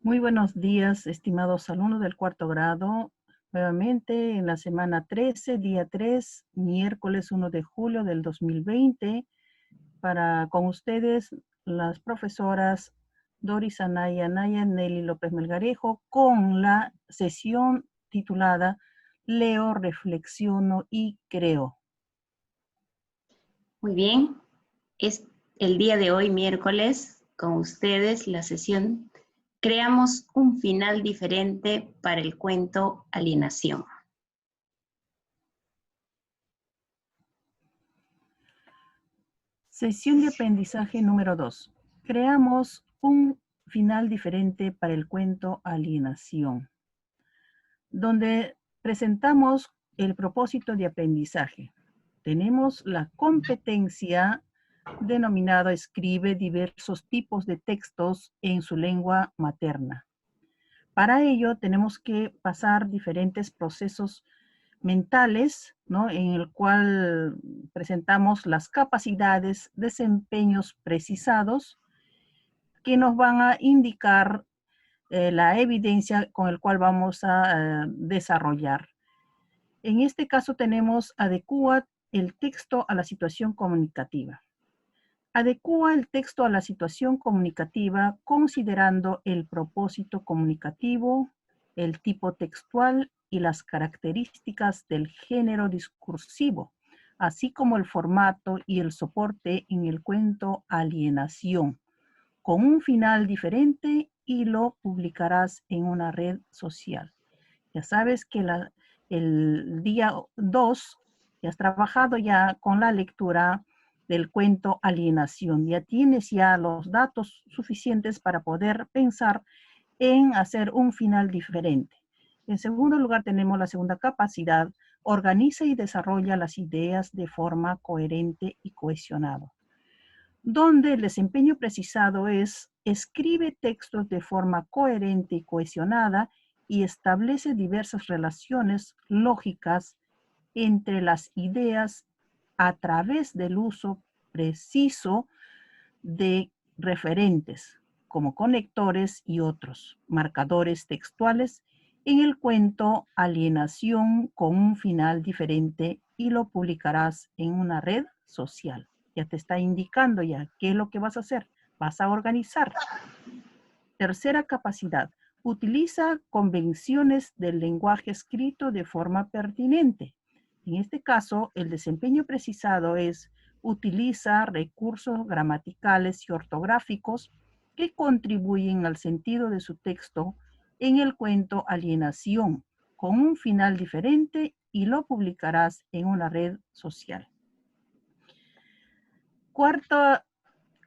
Muy buenos días, estimados alumnos del cuarto grado. Nuevamente en la semana 13, día 3, miércoles 1 de julio del 2020, con ustedes las profesoras Doris Anaya Anaya, Nelly López Melgarejo, con la sesión titulada Leo, reflexiono y creo. Muy bien, es el día de hoy, miércoles, con ustedes la sesión Creamos un final diferente para el cuento Alienación. Sesión de aprendizaje número 2. Creamos un final diferente para el cuento Alienación, donde presentamos el propósito de aprendizaje. Tenemos la competencia denominada escribe diversos tipos de textos en su lengua materna. Para ello tenemos que pasar diferentes procesos mentales, ¿no? En el cual presentamos las capacidades, desempeños precisados que nos van a indicar la evidencia con el cual vamos a desarrollar. En este caso tenemos adecua el texto a la situación comunicativa. Adecua el texto a la situación comunicativa considerando el propósito comunicativo, el tipo textual y las características del género discursivo, así como el formato y el soporte en el cuento Alienación, con un final diferente y lo publicarás en una red social. Ya sabes que el día 2 ya has trabajado ya con la lectura del cuento Alienación. Ya tienes ya los datos suficientes para poder pensar en hacer un final diferente. En segundo lugar, tenemos la segunda capacidad, organiza y desarrolla las ideas de forma coherente y cohesionada, donde el desempeño precisado es escribe textos de forma coherente y cohesionada y establece diversas relaciones lógicas entre las ideas a través del uso preciso de referentes como conectores y otros marcadores textuales en el cuento Alienación con un final diferente y lo publicarás en una red social. Ya te está indicando ya qué es lo que vas a hacer. Vas a organizar. Tercera capacidad. Utiliza convenciones del lenguaje escrito de forma pertinente. En este caso, el desempeño precisado es utiliza recursos gramaticales y ortográficos que contribuyen al sentido de su texto en el cuento Alienación, con un final diferente y lo publicarás en una red social. Cuarta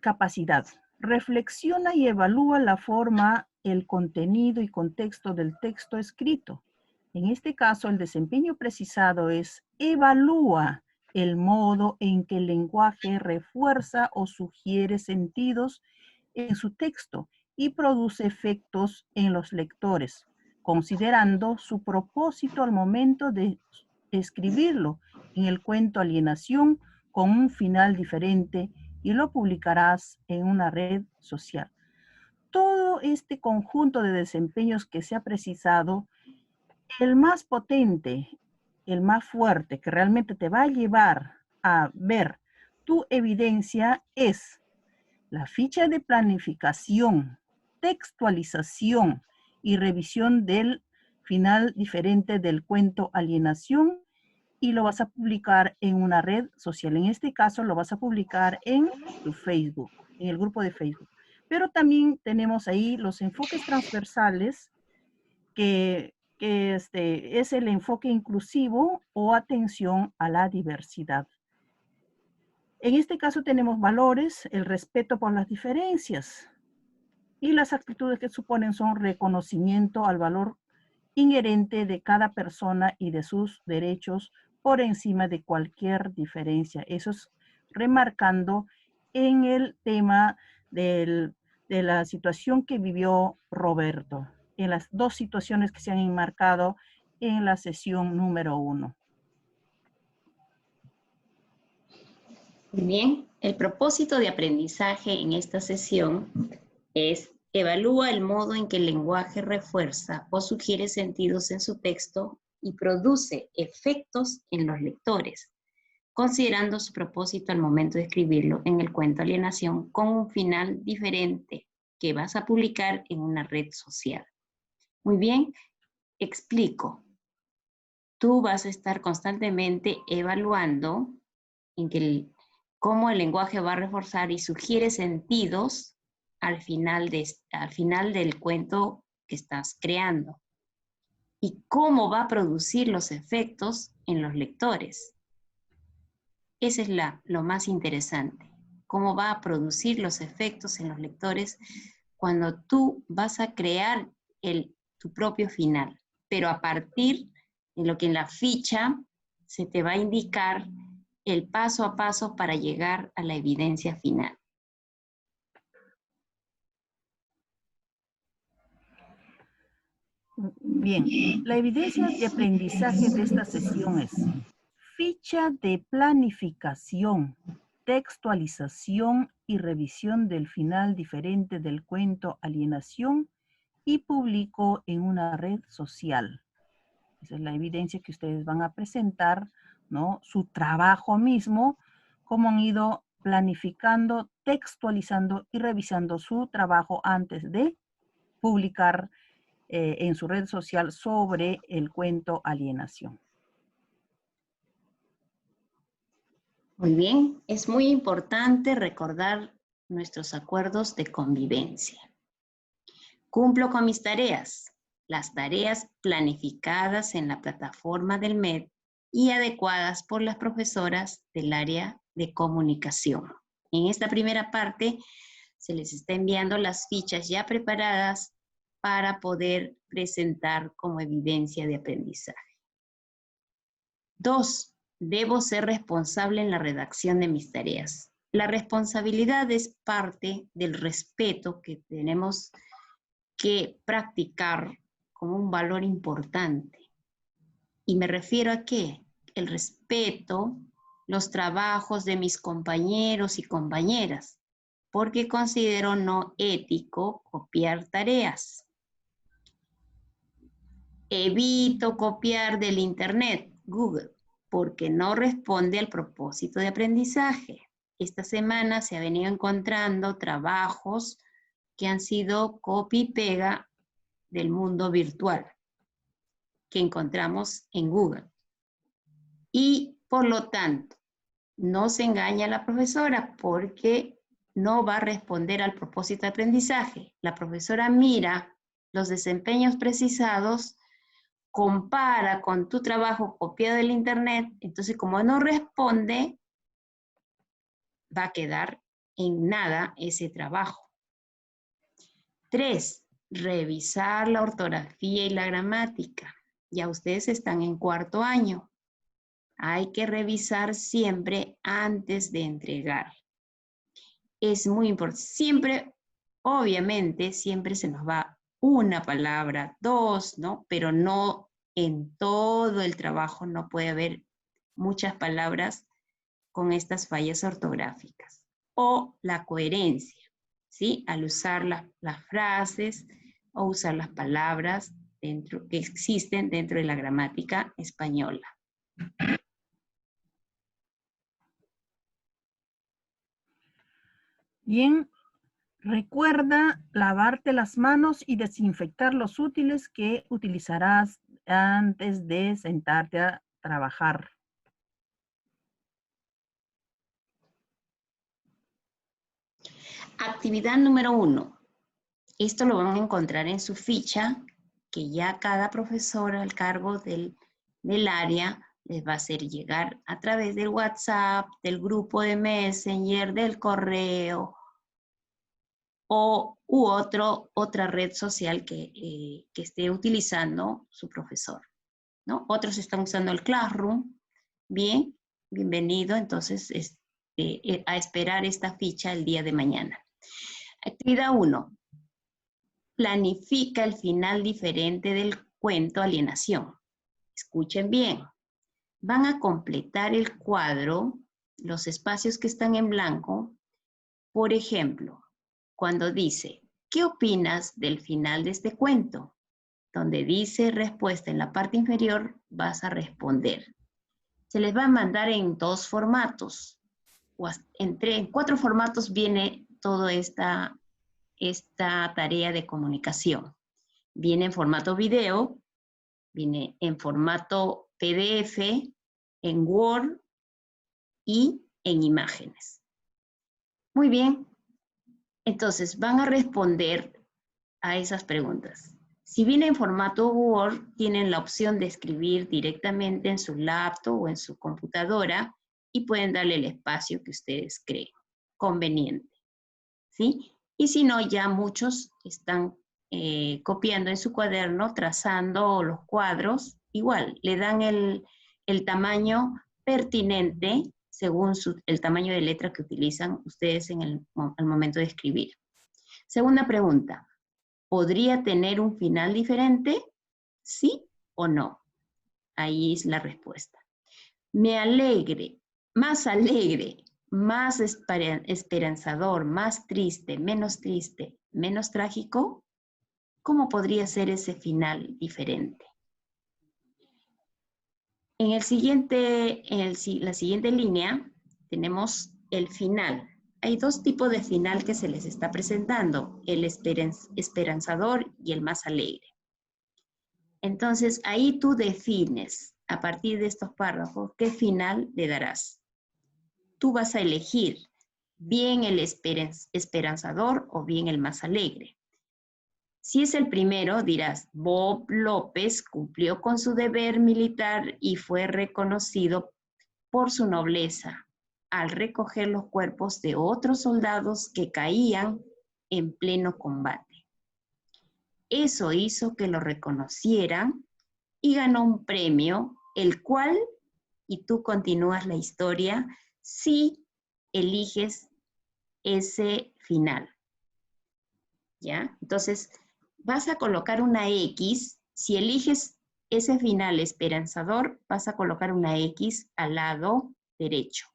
capacidad. Reflexiona y evalúa la forma, el contenido y contexto del texto escrito. En este caso, el desempeño precisado es evalúa el modo en que el lenguaje refuerza o sugiere sentidos en su texto y produce efectos en los lectores, considerando su propósito al momento de escribirlo en el cuento Alienación con un final diferente y lo publicarás en una red social. Todo este conjunto de desempeños que se ha precisado, el más potente, el más fuerte, que realmente te va a llevar a ver tu evidencia es la ficha de planificación, textualización y revisión del final diferente del cuento Alienación y lo vas a publicar en una red social. En este caso lo vas a publicar en tu Facebook, en el grupo de Facebook. Pero también tenemos ahí los enfoques transversales que es el enfoque inclusivo o atención a la diversidad. En este caso tenemos valores, el respeto por las diferencias y las actitudes que suponen son reconocimiento al valor inherente de cada persona y de sus derechos por encima de cualquier diferencia. Eso es remarcando en el tema de la situación que vivió Roberto, en las dos situaciones que se han enmarcado en la sesión número 1. Muy bien, el propósito de aprendizaje en esta sesión es Evalúa el modo en que el lenguaje refuerza o sugiere sentidos en su texto y produce efectos en los lectores, considerando su propósito al momento de escribirlo en el cuento Alienación con un final diferente que vas a publicar en una red social. Muy bien, explico. Tú vas a estar constantemente evaluando cómo el lenguaje va a reforzar y sugiere sentidos al final del cuento que estás creando. Y cómo va a producir los efectos en los lectores. Ese es lo más interesante. Cómo va a producir los efectos en los lectores cuando tú vas a crear tu propio final. Pero a partir de lo que en la ficha se te va a indicar el paso a paso para llegar a la evidencia final. Bien, la evidencia de aprendizaje de esta sesión es ficha de planificación, textualización y revisión del final diferente del cuento Alienación y publicó en una red social. Esa es la evidencia que ustedes van a presentar, ¿no? Su trabajo mismo, cómo han ido planificando, textualizando y revisando su trabajo antes de publicar en su red social sobre el cuento Alienación. Muy bien, es muy importante recordar nuestros acuerdos de convivencia. Cumplo con mis tareas, las tareas planificadas en la plataforma del MED y adecuadas por las profesoras del área de comunicación. En esta primera parte se les está enviando las fichas ya preparadas para poder presentar como evidencia de aprendizaje. 2. Debo ser responsable en la redacción de mis tareas. La responsabilidad es parte del respeto que tenemos que practicar como un valor importante. ¿Y me refiero a qué? El respeto, los trabajos de mis compañeros y compañeras, porque considero no ético copiar tareas. Evito copiar del Internet, Google, porque no responde al propósito de aprendizaje. Esta semana se ha venido encontrando trabajos que han sido copia y pega del mundo virtual que encontramos en Google. Y por lo tanto, no se engaña a la profesora porque no va a responder al propósito de aprendizaje. La profesora mira los desempeños precisados, compara con tu trabajo copiado del Internet, entonces como no responde, va a quedar en nada ese trabajo. 3. Revisar la ortografía y la gramática. Ya ustedes están en cuarto año. Hay que revisar siempre antes de entregar. Es muy importante. Siempre, obviamente, siempre se nos va una palabra, dos, ¿no? Pero no en todo el trabajo, no puede haber muchas palabras con estas fallas ortográficas. O la coherencia, ¿sí? Al usar las frases o usar las palabras que existen dentro de la gramática española. Bien, recuerda lavarte las manos y desinfectar los útiles que utilizarás antes de sentarte a trabajar. Actividad número 1. Esto lo van a encontrar en su ficha, que ya cada profesor al cargo del área les va a hacer llegar a través del WhatsApp, del grupo de Messenger, del correo u otra red social que esté utilizando su profesor, ¿no? Otros están usando el Classroom. Bien, bienvenido entonces a esperar esta ficha el día de mañana. Actividad 1. Planifica el final diferente del cuento Alienación. Escuchen bien. Van a completar el cuadro, los espacios que están en blanco. Por ejemplo, cuando dice, ¿qué opinas del final de este cuento? Donde dice respuesta en la parte inferior, vas a responder. Se les va a mandar en 2 formatos. En 4 formatos viene toda esta tarea de comunicación. Viene en formato video, viene en formato PDF, en Word y en imágenes. Muy bien, entonces van a responder a esas preguntas. Si viene en formato Word, tienen la opción de escribir directamente en su laptop o en su computadora y pueden darle el espacio que ustedes creen conveniente, ¿sí? Y si no, ya muchos están copiando en su cuaderno, trazando los cuadros, igual, le dan el tamaño pertinente según el tamaño de letra que utilizan ustedes al momento de escribir. Segunda pregunta, ¿podría tener un final diferente? ¿Sí o no? Ahí es la respuesta. Me alegre, más esperanzador, más triste, menos trágico. ¿Cómo podría ser ese final diferente? En la siguiente línea tenemos el final. Hay 2 tipos de final que se les está presentando, el esperanzador y el más alegre. Entonces, ahí tú defines, a partir de estos párrafos, qué final le darás. Tú vas a elegir bien el esperanzador o bien el más alegre. Si es el primero, dirás, Bob López cumplió con su deber militar y fue reconocido por su nobleza al recoger los cuerpos de otros soldados que caían en pleno combate. Eso hizo que lo reconocieran y ganó un premio, el cual, y tú continúas la historia, si eliges ese final. ¿Ya? Entonces, vas a colocar una X. Si eliges ese final esperanzador, vas a colocar una X al lado derecho.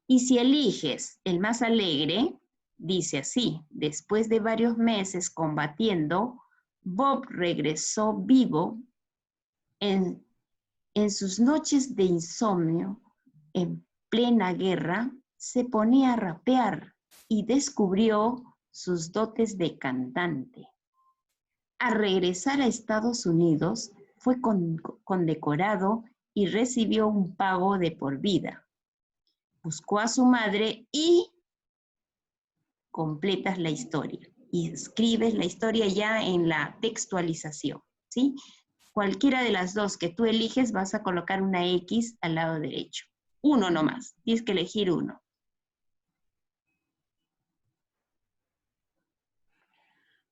Y si eliges el más alegre, dice así, después de varios meses combatiendo, Bob regresó vivo en sus noches de insomnio, en plena guerra, se ponía a rapear y descubrió sus dotes de cantante. Al regresar a Estados Unidos, fue condecorado y recibió un pago de por vida. Buscó a su madre y completas la historia. Y escribes la historia ya en la textualización, ¿sí? Cualquiera de las 2 que tú eliges, vas a colocar una X al lado derecho. Uno nomás, tienes que elegir uno.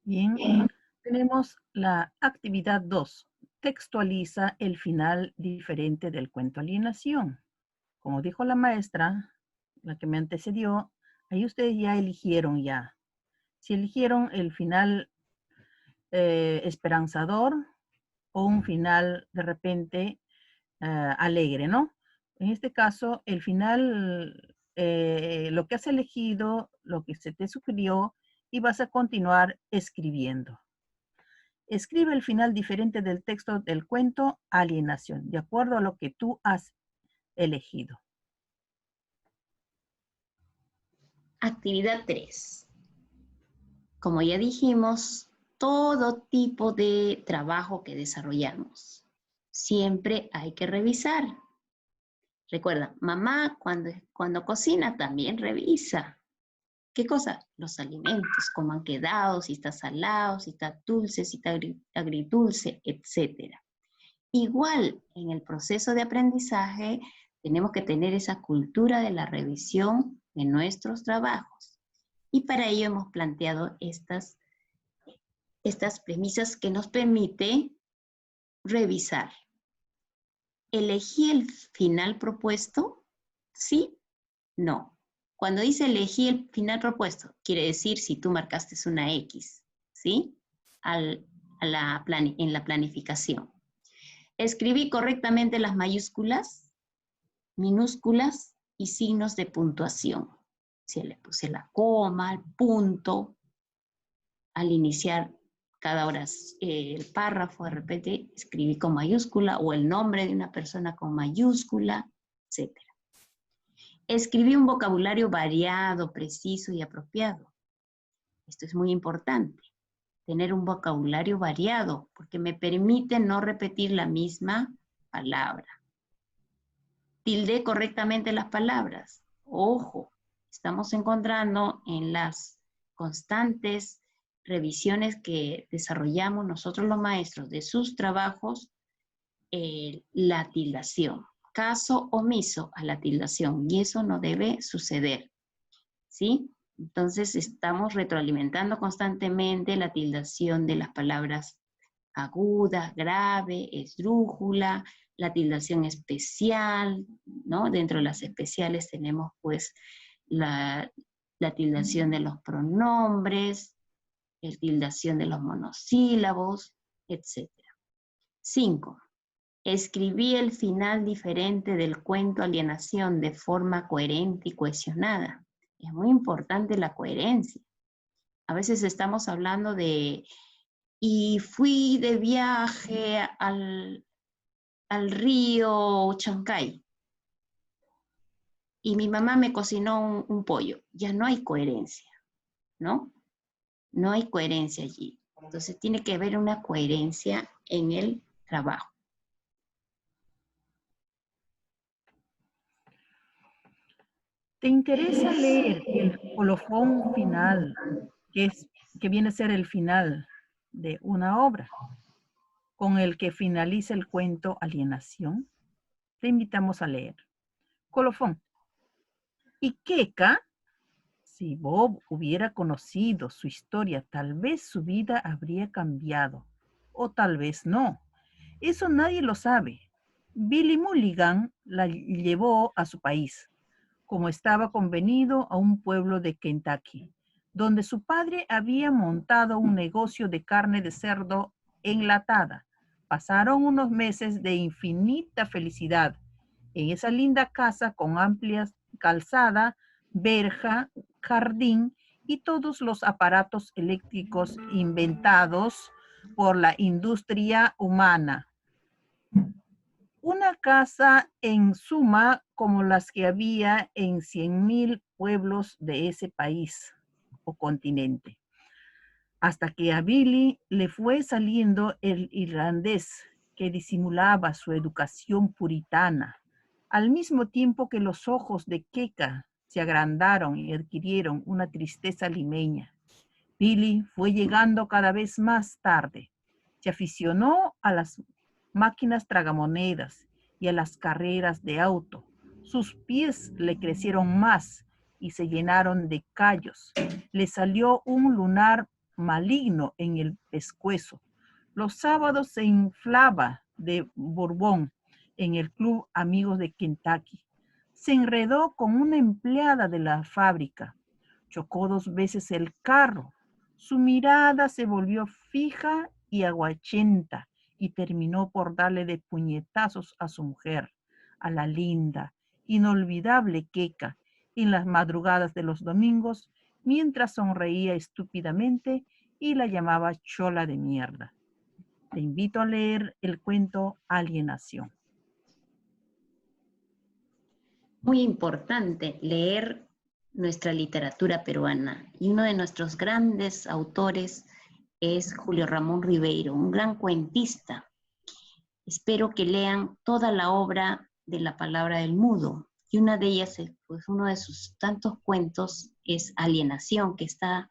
Bien, tenemos la actividad 2. Textualiza el final diferente del cuento Alienación. Como dijo la maestra, la que me antecedió, ahí ustedes ya eligieron ya. Si eligieron el final esperanzador o un final de repente alegre, ¿no? En este caso, el final, lo que has elegido, lo que se te sugirió, y vas a continuar escribiendo. Escribe el final diferente del texto del cuento Alienación, de acuerdo a lo que tú has elegido. Actividad 3. Como ya dijimos, todo tipo de trabajo que desarrollamos, siempre hay que revisar. Recuerda, mamá cuando cocina también revisa. ¿Qué cosa? Los alimentos, cómo han quedado, si está salado, si está dulce, si está agridulce, etc. Igual, en el proceso de aprendizaje, tenemos que tener esa cultura de la revisión de nuestros trabajos. Y para ello hemos planteado estas premisas que nos permiten revisar. ¿Elegí el final propuesto? ¿Sí? No. Cuando dice elegí el final propuesto, quiere decir si tú marcaste una X, ¿sí? En la planificación. Escribí correctamente las mayúsculas, minúsculas y signos de puntuación. Si le puse la coma, el punto, al iniciar cada hora el párrafo, de repente escribí con mayúscula o el nombre de una persona con mayúscula, etc. Escribí un vocabulario variado, preciso y apropiado. Esto es muy importante, tener un vocabulario variado, porque me permite no repetir la misma palabra. Tildé correctamente las palabras. Ojo, estamos encontrando en las constantes revisiones que desarrollamos nosotros los maestros de sus trabajos, la tildación. Caso omiso a la tildación, y eso no debe suceder, ¿sí? Entonces estamos retroalimentando constantemente la tildación de las palabras agudas, grave, esdrújula, la tildación especial, ¿no? Dentro de las especiales tenemos pues la tildación de los pronombres, la tildación de los monosílabos, etc. 5. Escribí el final diferente del cuento Alienación de forma coherente y cohesionada. Es muy importante la coherencia. A veces estamos hablando de, y fui de viaje al río Chancay, y mi mamá me cocinó un pollo. Ya no hay coherencia, ¿no? No hay coherencia allí. Entonces tiene que haber una coherencia en el trabajo. ¿Te interesa leer el colofón final, que viene a ser el final de una obra, con el que finaliza el cuento Alienación? Te invitamos a leer. Colofón. ¿Y Keka? Si Bob hubiera conocido su historia, tal vez su vida habría cambiado, o tal vez no. Eso nadie lo sabe. Billy Mulligan la llevó a su país, como estaba convenido, a un pueblo de Kentucky, donde su padre había montado un negocio de carne de cerdo enlatada. Pasaron unos meses de infinita felicidad en esa linda casa con amplia calzada, verja, jardín y todos los aparatos eléctricos inventados por la industria humana. Una casa en suma como las que había en 100,000 pueblos de ese país o continente. Hasta que a Billy le fue saliendo el irlandés que disimulaba su educación puritana, al mismo tiempo que los ojos de Keka se agrandaron y adquirieron una tristeza limeña. Billy fue llegando cada vez más tarde. Se aficionó a las máquinas tragamonedas y a las carreras de auto. Sus pies le crecieron más y se llenaron de callos. Le salió un lunar maligno en el pescuezo. Los sábados se inflaba de Bourbon en el club Amigos de Kentucky. Se enredó con una empleada de la fábrica. Chocó 2 veces el carro. Su mirada se volvió fija y aguachenta y terminó por darle de puñetazos a su mujer, a la linda, inolvidable Keka, en las madrugadas de los domingos, mientras sonreía estúpidamente y la llamaba chola de mierda. Te invito a leer el cuento Alienación. Muy importante leer nuestra literatura peruana. Y uno de nuestros grandes autores es Julio Ramón Ribeiro, un gran cuentista. Espero que lean toda la obra de La Palabra del Mudo. Y una de ellas, pues uno de sus tantos cuentos es Alienación, que está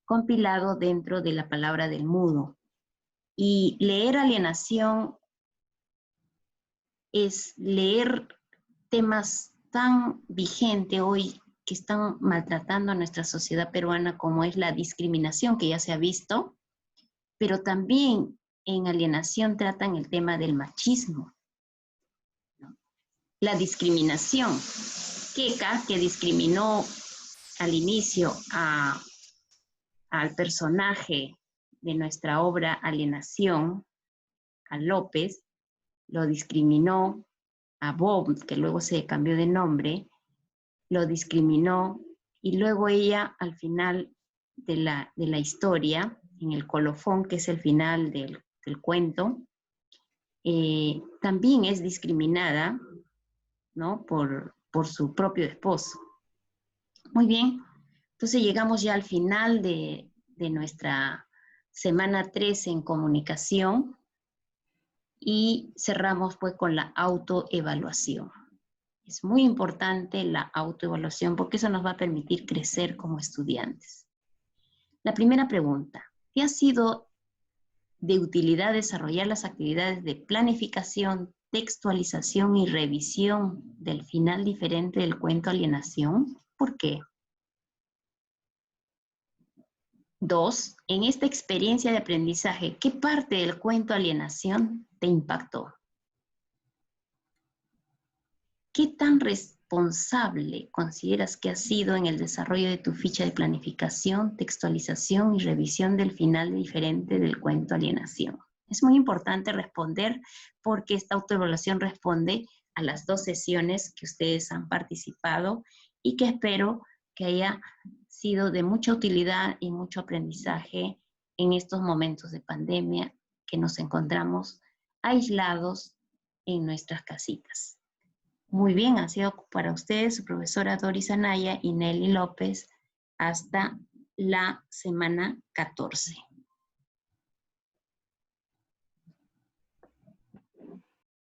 compilado dentro de La Palabra del Mudo. Y leer Alienación es leer temas tan vigentes hoy que están maltratando a nuestra sociedad peruana, como es la discriminación, que ya se ha visto, pero también en Alienación tratan el tema del machismo, ¿no? La discriminación. Keka, que discriminó al inicio al personaje de nuestra obra Alienación, a López, lo discriminó. A Bob, que luego se cambió de nombre, lo discriminó, y luego ella, al final de la historia, en el colofón, que es el final del cuento, también es discriminada, ¿no? por su propio esposo. Muy bien, entonces llegamos ya al final de nuestra semana 3 en comunicación y cerramos pues con la autoevaluación. Es muy importante la autoevaluación porque eso nos va a permitir crecer como estudiantes. La primera pregunta, ¿te ha sido de utilidad desarrollar las actividades de planificación, textualización y revisión del final diferente del cuento Alienación? ¿Por qué? 2. En esta experiencia de aprendizaje, ¿qué parte del cuento Alienación te impactó? ¿Qué tan responsable consideras que has sido en el desarrollo de tu ficha de planificación, textualización y revisión del final diferente del cuento Alienación? Es muy importante responder porque esta autoevaluación responde a las 2 sesiones que ustedes han participado y que espero que haya sido de mucha utilidad y mucho aprendizaje en estos momentos de pandemia que nos encontramos aislados en nuestras casitas. Muy bien, ha sido para ustedes su profesora Doris Anaya y Nelly López hasta la semana 14.